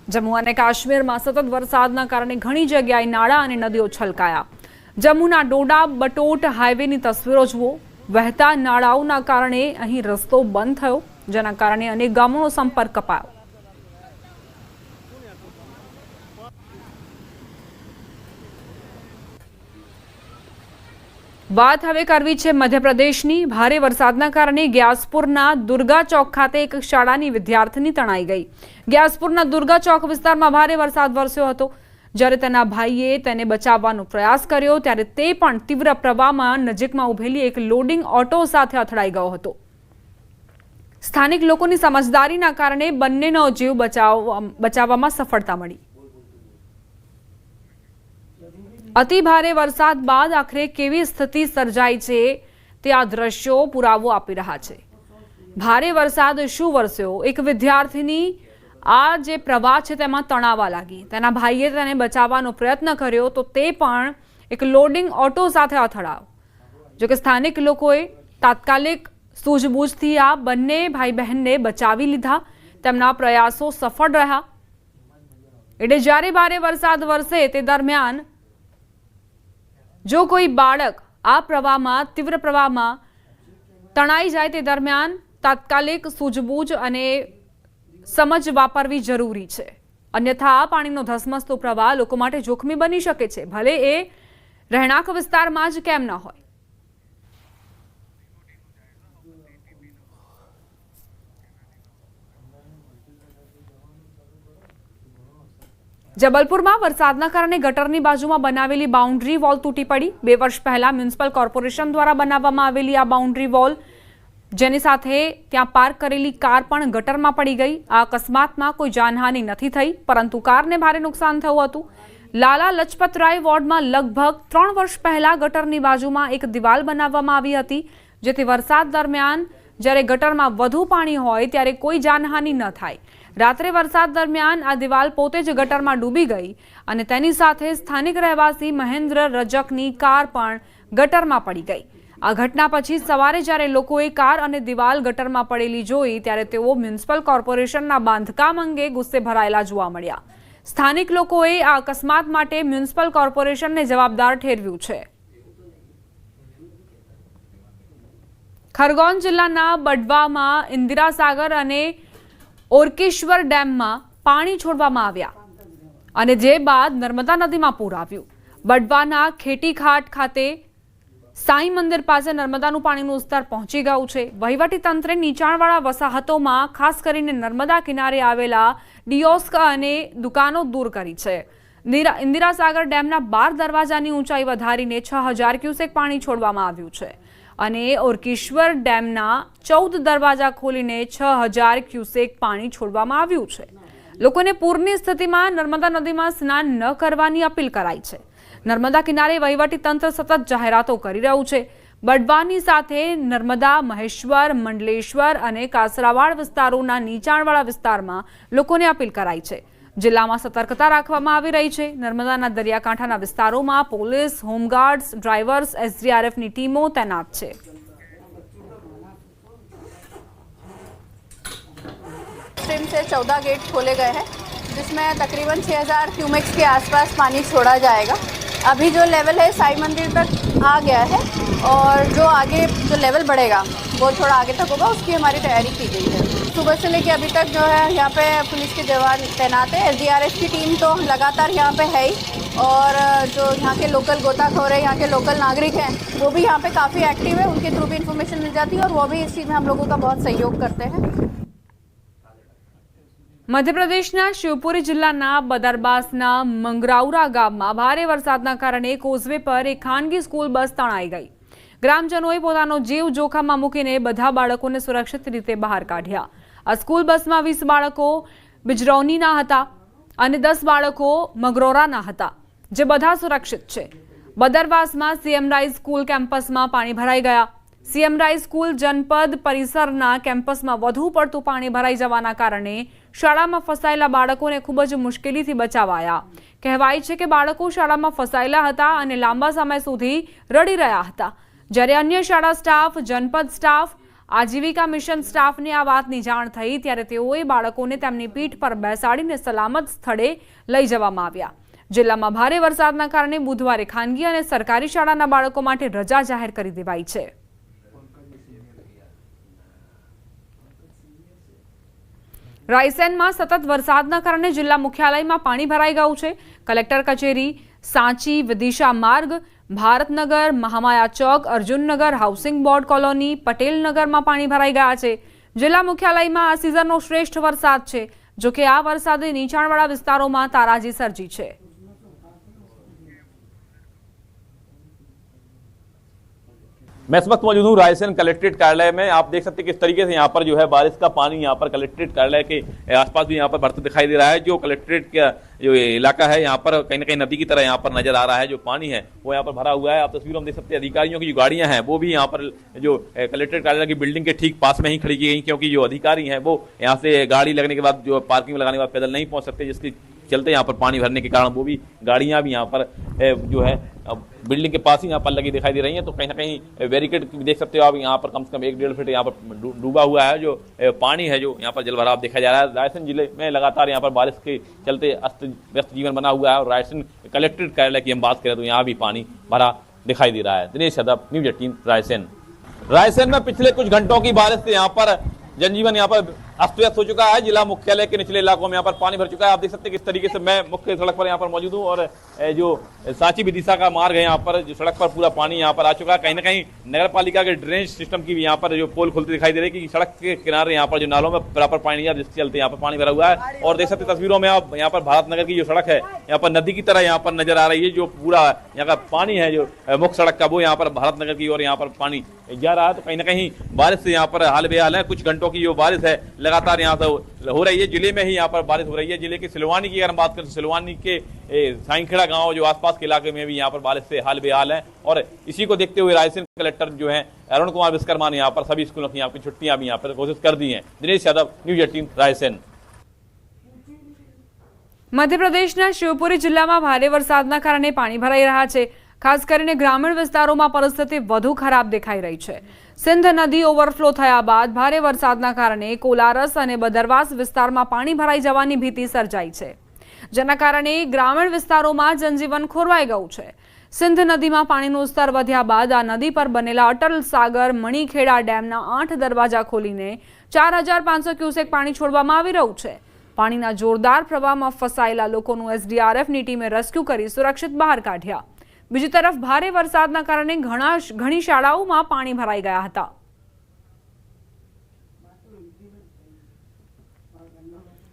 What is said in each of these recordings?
જમ્મુ અને કાશ્મીરમાં સતત વરસાદના કારણે ઘણી જગ્યાએ નાળા અને નદીઓ છલકાયા। જમ્મુના ડોડા બટોટ હાઈવેની તસવીરો જુઓ। વહેતા નાળાઓના કારણે અહીં રસ્તો બંધ થયો, જેના કારણે અનેક ગામોનો સંપર્ક કપાયો। વાત હવે કરવી છે મધ્યપ્રદેશની। ભારે વરસાદના કારણે ગ્યાસપુરના દુર્ગા ચોક ખાતે એક શાળાની વિદ્યાર્થીની તણાઈ ગઈ। ગ્યાસપુરના દુર્ગા ચોક વિસ્તારમાં ભારે વરસાદ વરસ્યો હતો। જ્યારે તેના ભાઈએ તેને બચાવવાનો પ્રયાસ કર્યો ત્યારે તે પણ તીવ્ર પ્રવાહમાં નજીકમાં ઉભેલી એક લોડિંગ ઓટો સાથે અથડાઈ ગયો હતો। સ્થાનિક લોકોની સમજદારીના કારણે બંનેનો જીવ બચાવવામાં સફળતા મળી। અતિ ભારે વરસાદ બાદ આખરે કેવી સ્થિતિ સર્જાઈ છે તે આ દ્રશ્યો પુરાવો આપી રહ્યા છે। ભારે વરસાદ શું વરસ્યો, એક વિદ્યાર્થીની આ જે પ્રવાહ છે તેમાં તણાવા લાગી। તેના ભાઈએ તેને બચાવવાનો પ્રયત્ન કર્યો તો તે પણ એક લોડિંગ ઓટો સાથે અથડાયો। જો કે સ્થાનિક લોકોએ તાત્કાલિક સૂઝબૂછથી આ બંને ભાઈ બહેનને બચાવી લીધા। તેમના પ્રયાસો સફળ રહ્યા। એટલે જ્યારે ભારે વરસાદ વરસે તે દરમિયાન જો કોઈ બાળક આ પ્રવાહમાં તીવ્ર પ્રવાહમાં તણાઈ જાય તે દરમિયાન તાત્કાલિક સૂઝબૂછ અને સમજ વાપરવી જરૂરી છે। અન્યથા પાણીનો ધસમસતો પ્રવાહ લોકો માટે જોખમી બની શકે છે, ભલે એ રહેણાંક વિસ્તારમાં જ કેમ ન હોય। જબલપુરમાં વરસાદના કારણે ગટરની બાજુમાં બનાવેલી બાઉન્ડ્રી વોલ તૂટી પડી। 2 વર્ષ પહેલા મ્યુનિસિપલ કોર્પોરેશન દ્વારા બનાવવામાં આવેલી આ બાઉન્ડ્રી વોલ, જેની સાથે ત્યાં પાર્ક કરેલી કાર પણ ગટરમાં પડી ગઈ। આ અકસ્માતમાં કોઈ જાનહાનિ નથી થઈ, પરંતુ કારને ભારે નુકસાન થયું હતું। લાલા લજપતરાય વોર્ડમાં લગભગ 3 વર્ષ પહેલા ગટરની બાજુમાં એક દિવાલ બનાવવામાં આવી હતી, જેથી વરસાદ દરમિયાન જ્યારે ગટરમાં વધુ પાણી હોય ત્યારે કોઈ જાનહાનિ ન થાય। રાત્રે વરસાદ દરમિયાન આ દિવાલ પોતે જ ગટરમાં ડૂબી ગઈ અને તેની સાથે સ્થાનિક રહેવાસી મહેન્દ્ર રજકની કાર પણ ગટરમાં પડી ગઈ। આ ઘટના પછી સવારે જ્યારે લોકોએ કાર અને દિવાલ ગટરમાં પડેલી જોઈ ત્યારે તેઓ મ્યુનિસિપલ કોર્પોરેશનના બાંધકામ અંગે ગુસ્સે ભરાયેલા જોવા મળ્યા। સ્થાનિક લોકોએ આ અકસ્માત માટે મ્યુનિસિપલ કોર્પોરેશનને જવાબદાર ઠેરવ્યું છે। ખરગોન જિલ્લાના બડવામાં ઇન્દિરા સાગર અને ઓરકેશ્વર ડેમમાં પાણી છોડવામાં આવ્યા અને જે બાદ નર્મદા નદીમાં પૂર આવ્યું। બડવાના ખેટીખાટ ખાતે સાંઈ મંદિર પાસે નર્મદાનું પાણીનું સ્તર પહોંચી ગયું છે। વહીવટી તંત્રે નીચાણવાળા વસાહતોમાં ખાસ કરીને નર્મદા કિનારે આવેલા ડિયોસ્ક અને દુકાનો દૂર કરી છે। ઇન્દિરા સાગર ડેમના 12 દરવાજાની ઊંચાઈ વધારીને 6000 ક્યુસેક પાણી છોડવામાં આવ્યું છે અને ઓરકેશ્વર ડેમના 14 દરવાજા ખોલીને 6000 ક્યુસેક પાણી છોડવામાં આવ્યું છે। લોકોને પૂરની સ્થિતિમાં નર્મદા નદીમાં સ્નાન ન કરવાની અપીલ કરાઈ છે। નર્મદા કિનારે વહીવટી તંત્ર સતત જાહેરાતો કરી રહ્યું છે। બડવાની સાથે નર્મદા, મહેશ્વર, મંડલેશ્વર અને કાસરાવાડ વિસ્તારોના નીચાણવાળા વિસ્તારમાં લોકોને અપીલ કરાઈ છે। જિલ્લામાં સતર્કતા રાખવામાં આવી રહી છે। નર્મદાના દરિયાકાંઠાના વિસ્તારોમાં પોલીસ, હોમગાર્ड्स, ડ્રાइवर्स, एसडीआरएफની ટીમો તૈનાત છે। स्ट्रीम से 14 गेट खोले गए हैं, जिसमें तकरीबन 6000 क्यूमेक्स के आसपास पानी छोड़ा जाएगा। अभी जो लेवल है साई मंदिर तक आ गया है और जो आगे जो लेवल बढ़ेगा वो थोड़ा आगे तक होगा, उसकी हमारी तैयारी की गई है। सुबह से लेकर अभी तक जो है यहाँ पे पुलिस के जवान तैनात है। एसडीआरएफ की टीम तो लगातार यहाँ पे है ही, और जो यहाँ के लोकल गोताखोर है, यहाँ के लोकल नागरिक हैं, वो भी यहाँ पे काफ़ी एक्टिव है। उनके थ्रू भी इन्फॉर्मेशन मिल जाती है और वो भी इस चीज़ में हम लोगों का बहुत सहयोग करते हैं। મધ્યપ્રદેશના શિવપુરી જિલ્લાના બદરબાસના મંગરાઉરા ગામમાં ભારે વરસાદના કારણે કોઝવે પર એક ખાનગી સ્કૂલ બસ તણાઈ ગઈ। ગ્રામજનોએ પોતાનો જીવ જોખમમાં મૂકીને બધા બાળકોને સુરક્ષિત રીતે બહાર કાઢ્યા। આ સ્કૂલ બસમાં 20 બાળકો બિજરૌનીના હતા અને 10 બાળકો મગરોરાના હતા, જે બધા સુરક્ષિત છે। બદરબાસમાં સીએમ રાઇઝ સ્કૂલ કેમ્પસમાં પાણી ભરાઈ ગયા। સીએમ રાઇઝ સ્કૂલ જનપદ પરિસરના કેમ્પસમાં વધુ પડતું પાણી ભરાઈ જવાના કારણે શાળામાં ફસાયેલા બાળકોને ખૂબ જ મુશ્કેલીથી બચાવાયા। કહેવાય છે કે બાળકો શાળામાં ફસાયેલા હતા અને લાંબા સમય સુધી રડી રહ્યા હતા, જ્યારે અન્ય શાળા સ્ટાફ, જનપદ સ્ટાફ આજીવિકા મિશન સ્ટાફને આ વાતની જાણ થઈ ત્યારે તેઓએ બાળકોને તેમની પીઠ પર બેસાડીને સલામત સ્થળે લઈ જવામાં આવ્યા। જિલ્લામાં ભારે વરસાદના કારણે બુધવારે ખાનગી અને સરકારી શાળાના બાળકો માટે રજા જાહેર કરી દેવાઈ છે। રાયસેનમાં સતત વરસાદના કારણે જિલ્લા મુખ્યાલયમાં પાણી ભરાઈ ગયું છે। કલેક્ટર કચેરી, સાંચી, વિદિશા માર્ગ, ભારતનગર, મહામાયા ચોક, અર્જુનનગર, હાઉસિંગ બોર્ડ કોલોની, પટેલનગરમાં પાણી ભરાઈ ગયા છે। જિલ્લા મુખ્યાલયમાં આ સિઝનનો શ્રેષ્ઠ વરસાદ છે। જોકે આ વરસાદે નીચાણવાળા વિસ્તારોમાં તારાજી સર્જી છે। मैं इस वक्त मौजूद हूँ रायसेन कलेक्ट्रेट कार्यालय में। आप देख सकते हैं किस तरीके से यहाँ पर जो है बारिश का पानी यहाँ पर कलेक्ट्रेट कार्यालय के आसपास भी यहाँ पर भरता दिखाई दे रहा है। जो कलेक्ट्रेट का जो इलाका है यहाँ पर कहीं ना कहीं नदी की तरह यहाँ पर नजर आ रहा है। जो पानी है वो यहाँ पर भरा हुआ है। आप तस्वीरों में देख सकते हैं अधिकारियों की जो गाड़ियां हैं वो भी यहाँ पर जो कलेक्ट्रेट कार्यालय की बिल्डिंग के ठीक पास में ही खड़ी की गई, क्योंकि जो अधिकारी हैं वो यहाँ से गाड़ी लगने के बाद जो पार्किंग में लगाने के बाद पैदल नहीं पहुंच सकते, जिसके चलते यहाँ पर पानी भरने के कारण वो भी गाड़ियां भी यहाँ पर जो है बिल्डिंग के पास ही यहाँ पर लगी दिखाई दे रही हैं। तो कहीं ना कहीं बैरिकेड देख सकते हो आप, यहाँ पर कम से कम 1-1.5 फीट यहाँ पर डूबा हुआ है जो पानी है, जो यहाँ पर जलभराव देखा जा रहा है। रायसेन जिले में लगातार यहाँ पर बारिश के चलते अस्त व्यस्त जीवन बना हुआ है और रायसेन कलेक्ट्रेट कार्यालय की हम बात करें तो यहाँ भी पानी भरा दिखाई दे रहा है। दिनेश यादव, न्यूज़ 18 रायसेन। रायसेन में पिछले कुछ घंटों की बारिश से यहाँ पर जनजीवन यहाँ पर अस्त व्यस्त हो चुका है। जिला मुख्यालय के निचले इलाकों में यहाँ पर पानी भर चुका है। आप देख सकते हैं किस तरीके से मैं मुख्य सड़क पर यहाँ पर मौजूद हूँ और जो सांची विदिशा का मार्ग है यहाँ पर जो सड़क पर पूरा पानी यहाँ पर आ चुका है। कहीं ना कहीं नगर पालिका के ड्रेनेज सिस्टम की भी यहाँ पर जो पोल खुलती दिखाई दे रही है कि सड़क के किनारे यहाँ पर जो नालों में बराबर पानी नहीं है, जिसके चलते यहाँ पर पानी भरा हुआ है। और देख सकते तस्वीरों में आप यहाँ पर भारतनगर की जो सड़क है यहाँ पर नदी की तरह यहाँ पर नजर आ रही है। जो पूरा यहाँ का पानी है जो मुख्य सड़क का वो यहाँ पर भारतनगर की ओर यहाँ पर पानी जा रहा है। तो कहीं ना कहीं बारिश से यहाँ पर हाल बेहाल है। कुछ घंटों की जो बारिश है लगातार यहाँ से हो रही है। जिले में ही यहाँ पर बारिश हो रही है। जिले के सिलवानी की अगर हम बात करें तो सिलवानी के साईखेड़ा गांव जो आसपास के इलाके में भी यहाँ पर बारिश से हाल बेहाल है। और इसी को देखते हुए रायसेन कलेक्टर जो है अरुण कुमार विश्वकर्मा ने यहाँ पर सभी स्कूलों की यहाँ की छुट्टियां भी यहाँ पर घोषित कर दी हैं। दिनेश यादव, न्यूज़ 18 रायसेन। મધ્યપ્રદેશના શિવપુરી જિલ્લામાં ભારે વરસાદના કારણે પાણી ભરાઈ રહ્યા છે। ખાસ કરીને ગ્રામીણ વિસ્તારોમાં પરિસ્થિતિ વધુ ખરાબ દેખાઈ રહી છે। સિંધ નદી ઓવરફ્લો થયા બાદ ભારે વરસાદના કારણે કોલારસ અને બદરવાસ વિસ્તારમાં પાણી ભરાઈ જવાની ભીતિ સર્જાઈ છે, જેના કારણે ગ્રામીણ વિસ્તારોમાં જનજીવન ખોરવાઈ ગયું છે। સિંધ નદીમાં પાણીનું સ્તર વધ્યા બાદ આ નદી પર બનેલા અટલ સાગર મણીખેડા ડેમના 8 દરવાજા ખોલીને 4500 ક્યુસેક પાણી છોડવામાં આવી રહ્યું છે। પાણીના જોરદાર પ્રવાહમાં ફસાયેલા લોકોનું એસડીઆરએફની ટીમે રેસ્ક્યુ કરી સુરક્ષિત બહાર કાઢ્યા। બીજી તરફ ભારે વરસાદના કારણે ઘણી શાળાઓમાં પાણી ભરાઈ ગયા હતા।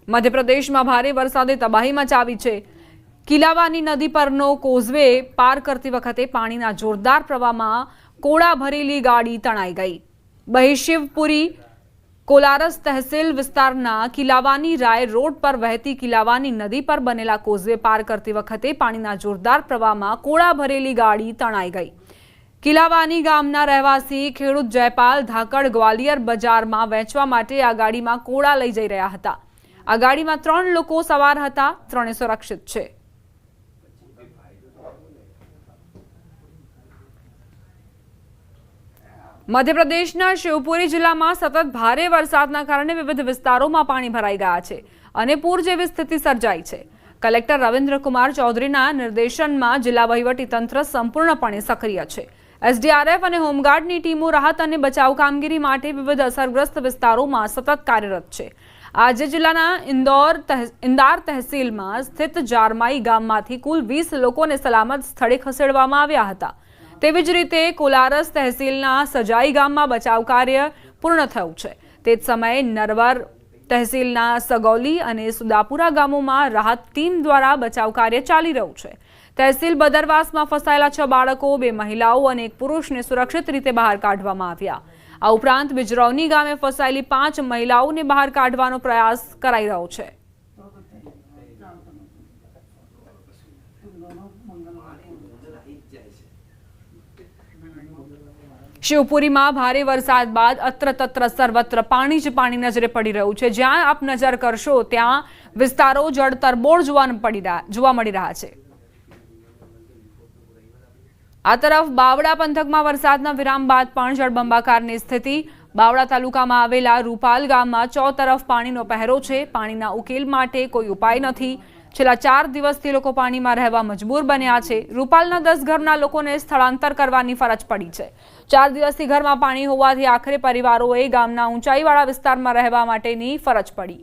મધ્યપ્રદેશમાં ભારે વરસાદે તબાહી મચાવી છે। કિલાવાની નદી પરનો કોઝવે પાર કરતી વખતે પાણીના જોરદાર પ્રવાહમાં કોળા ભરેલી ગાડી તણાઈ ગઈ। બહિશિવપુરી કોલારસ તહેસીલ વિસ્તારના કિલાવાની રાય રોડ પર વહેતી કિલાવાની નદી પર બનેલા કોઝવે પાર કરતી વખતે પાણીના જોરદાર પ્રવાહમાં કોળા ભરેલી ગાડી તણાઈ ગઈ। કિલાવાની ગામના રહેવાસી ખેડૂત જયપાલ ધાકડ ગ્વાલિયર બજારમાં વેચવા માટે આ ગાડીમાં કોળા લઈ જઈ રહ્યા હતા। આ ગાડીમાં 3 લોકો સવાર હતા, 3 સુરક્ષિત છે। મધ્યપ્રદેશના શિવપુરી જિલ્લામાં સતત ભારે વરસાદના કારણે વિવિધ વિસ્તારોમાં પાણી ભરાઈ ગયા છે અને પૂર જેવી સ્થિતિ સર્જાઈ છે। કલેક્ટર રવિન્દ્ર કુમાર ચૌધરીના નિર્દેશનમાં जिला વહીવટી તંત્ર સંપૂર્ણપણે સક્રિય છે। એસડીઆરએફ અને હોમગાર્ડની ટીમો રાહત અને બચાવ કામગીરી માટે વિવિધ અસરગ્રસ્ત વિસ્તારોમાં સતત કાર્યરત છે। આજે જિલ્લાના ઇન્દાર તહેસીલમાં સ્થિત જારમાઈ ગામમાંથી કુલ 20 લોકોને સલામત સ્થળે ખસેડવામાં આવ્યા હતા। તેવી જ રીતે કોલારસ તહેસીલના સજાઈ ગામમાં બચાવ કાર્ય પૂર્ણ થયું છે। તે જ સમયે નરવર તહેસીલના સગૌલી અને સુદાપુરા ગામોમાં રાહત ટીમ દ્વારા બચાવ કાર્ય ચાલી રહ્યું છે। તહેસીલ બદરવાસમાં ફસાયેલા 6 બાળકો, 2 મહિલાઓ અને 1 પુરુષને સુરક્ષિત રીતે બહાર કાઢવામાં આવ્યા। આ ઉપરાંત બિજરૌની ગામે ફસાયેલી 5 મહિલાઓને બહાર કાઢવાનો પ્રયાસ કરાઈ રહ્યો છે। શિવપુરીમાં ભારે વરસાદ બાદ અત્ર તત્ર સર્વત્ર પાણી જ પાણી નજરે પડી રહ્યું છે। જ્યાં આપ નજર કરશો ત્યાં વિસ્તારો જળતરબોળ જોવા મળી રહ્યા છે। આ તરફ બાવડા પંથકમાં વરસાદના વિરામ બાદ પણ જળબંબાકારની સ્થિતિ। બાવળા તાલુકામાં આવેલા રૂપાલ ગામમાં ચોતરફ પાણીનો પહેરો છે। પાણીના ઉકેલ માટે કોઈ ઉપાય નથી। છેલ્લા 4 દિવસથી લોકો પાણીમાં રહેવા મજબૂર બન્યા છે। રૂપાલના 10 ઘરના લોકોને સ્થળાંતર કરવાની ફરજ પડી છે। 4 દિવસથી ઘરમાં પાણી હોવાથી આખરે પરિવારોએ ગામના ઊંચાઈવાળા વિસ્તારમાં રહેવા માટેની ફરજ પડી।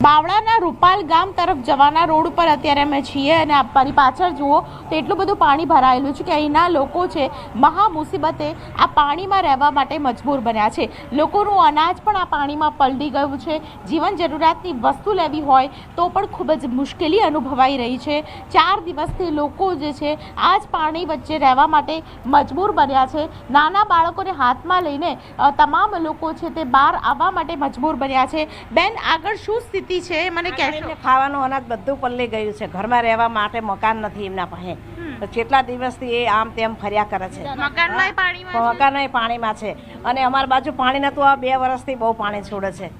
બાવળાના રૂપાલ ગામ તરફ જવાના રોડ ઉપર અત્યારે અમે છીએ અને મારી પાછળ જુઓ તો એટલું બધું પાણી ભરાયેલું છે કે અહીંના લોકો છે મહા મુસીબતે આ પાણીમાં રહેવા માટે મજબૂર બન્યા છે। લોકોનું અનાજ પણ આ પાણીમાં પલળી ગયું છે। જીવન જરૂરિયાતની વસ્તુ લેવી હોય તો પણ ખૂબ જ મુશ્કેલી અનુભવાઈ રહી છે। 4 દિવસથી લોકો જે છે આ જ પાણી વચ્ચે રહેવા માટે મજબૂર બન્યા છે। નાના બાળકોને હાથમાં લઈને તમામ લોકો છે તે બહાર આવવા માટે મજબૂર બન્યા છે। બેન, આગળ શું સ્થિતિ છે મને કહેશો? ખાવાનું અનાજ બધું પલ્લી ગયું છે। ઘરમાં રહેવા માટે મકાન નથી એમના પાસે। તો કેટલા દિવસથી એ આમ તેમ ફર્યા કરે છે। મકાનમાંય પાણીમાં છે અને અમારી બાજુ પાણી નતું। આ 2 વર્ષથી બહુ પાણી છોડે છે।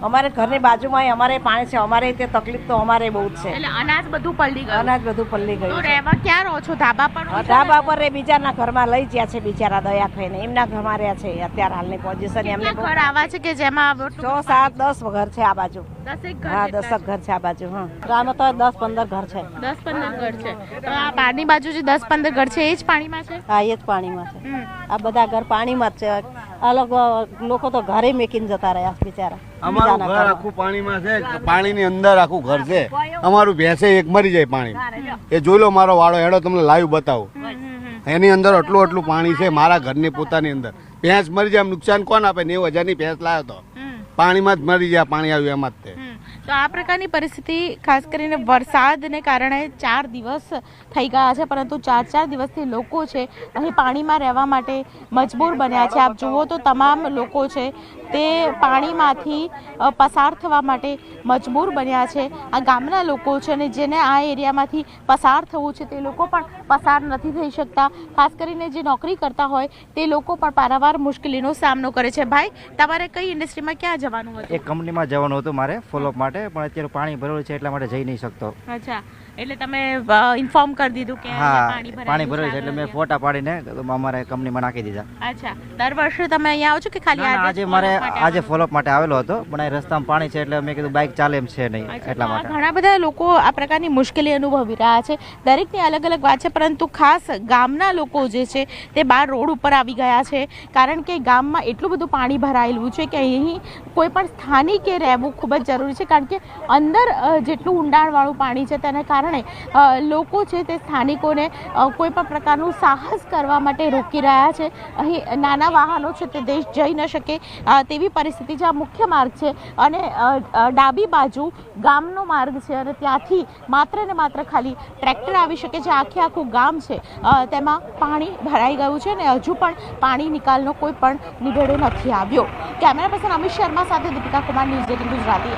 અમારે ઘરની બાજુમાં અમારે પાણી છે। અમારે તે તકલીફ તો અમારે બહુ જ છે। એટલે અનાજ બધું પલળી ગયું? અનાજ બધું પલ્લી તો ગયું છે। રહેવા ક્યાં રહો છો? ધાબા પર? ધાબા પર એ બીજાના ઘરમાં લઈ ગયા છે। બિચારા દયા ખાઈને એમના ઘરમાં રહ્યા છે। અત્યારે હાલની પોઝિશન એમને કેટલા ઘર આવા છે કે જેમાં 6, 7, 10 ઘર છે આ બાજુ। 10 ઘર? હા, 10 ઘર છે આ બાજુ। હા, ગામમાં તો 10-15 ઘર છે। 10-15 ઘર છે। તો આ બહારની બાજુ જે 10-15 ઘર છે એ જ પાણીમાં છે? હા, એ જ પાણીમાં છે। આ બધા ઘર પાણીમાં જ છે। આ લોકો તો ઘરે મેકીને જતા રહ્યા બિચારા। અમારું ઘર આખું પાણીમાં છે। પાણીની અંદર આખું ઘર છે અમારું। ભેંસે એક મરી જાય પાણી। એ જોઈ લો મારો વાળો હેડો તમને લાઈવ બતાવું। એની અંદર આટલું પાણી છે મારા ઘરની પોતાની અંદર। ભેંસ મરી જાય નુકસાન કોણ આપે? 90,000ની ભેંસ લાવ્યો તો પાણીમાં જ મરી જાય। પાણી આવ્યું એમાં જ તે। તો આ પ્રકારની પરિસ્થિતિ ખાસ કરીને વરસાદને કારણે 4 દિવસ થઈ ગયા છે, પરંતુ 4 દિવસથી લોકો છે અહીં પાણીમાં રહેવા માટે મજબૂર બન્યા છે। આપ જુઓ તો તમામ લોકો છે તે પાણીમાંથી પસાર થવા માટે મજબૂર બન્યા છે। આ ગામના લોકો છે અને જેને આ એરિયામાંથી પસાર થવું છે તે લોકો પણ પસાર નથી થઈ શકતા। ખાસ કરીને જે નોકરી કરતા હોય તે લોકો પણ પારાવાર મુશ્કેલીનો સામનો કરે છે। ભાઈ, તમારે કઈ ઇન્ડસ્ટ્રીમાં ક્યાં જવાનું હતું? એક કંપનીમાં જવાનું હતું મારે ફોલોઅપ માટે, પણ અત્યારે પાણી ભરેલું છે એટલા માટે જઈ નહીં શકતો। અચ્છા, એટલે તમે ઇન્ફોર્મ કરી દીધું કે હા, પાણી પાણી ભરેલું છે એટલે મેં ફોટા પાડીને અમારે કંપનીમાં નાખી દીધા। અચ્છા, દર વર્ષે તમે અહીંયા આવો છો કે ખાલી આજે મારે આજે ફોલોઅપ માટે આવેલો હતો, પણ આ રસ્તામાં પાણી છે એટલે મેં કીધું બાઇક ચાલે એમ છે નહીં એટલા માટે। ઘણા બધા લોકો આ પ્રકારની મુશ્કેલી અનુભવી રહ્યા છે। દરેકની અલગ અલગ વાત છે, પરંતુ ખાસ ગામના લોકો જે છે તે બહાર રોડ ઉપર આવી ગયા છે, કારણ કે ગામમાં એટલું બધું પાણી ભરાયેલું છે કે અહીં કોઈ પણ સ્થાનિકે રહેવું ખૂબ જ જરૂરી છે, કારણ કે અંદર જેટલું ઊંડાણવાળું પાણી છે તેને કારણે લોકો છે તે સ્થાનિકોને કોઈ પણ પ્રકારનું સાહસ કરવા માટે રોકી રહ્યા છે। અહીં નાના વાહનો છે તે દેશ જઈ ન શકે તેવી પરિસ્થિતિ છે। આ મુખ્ય માર્ગ છે અને ડાબી બાજુ ગામનો માર્ગ છે અને ત્યાંથી માત્ર ને માત્ર ખાલી ટ્રેક્ટર આવી શકે છે। આખું ગામ છે તેમાં પાણી ભરાઈ ગયું છે અને હજુ પણ પાણી નિકાલનો કોઈ પણ નિવેડો નથી આવ્યો। કેમેરા પર્સન અમિત શર્મા સાથે દીપિકા કુમાર, ન્યૂઝ 18 ગુજરાતી।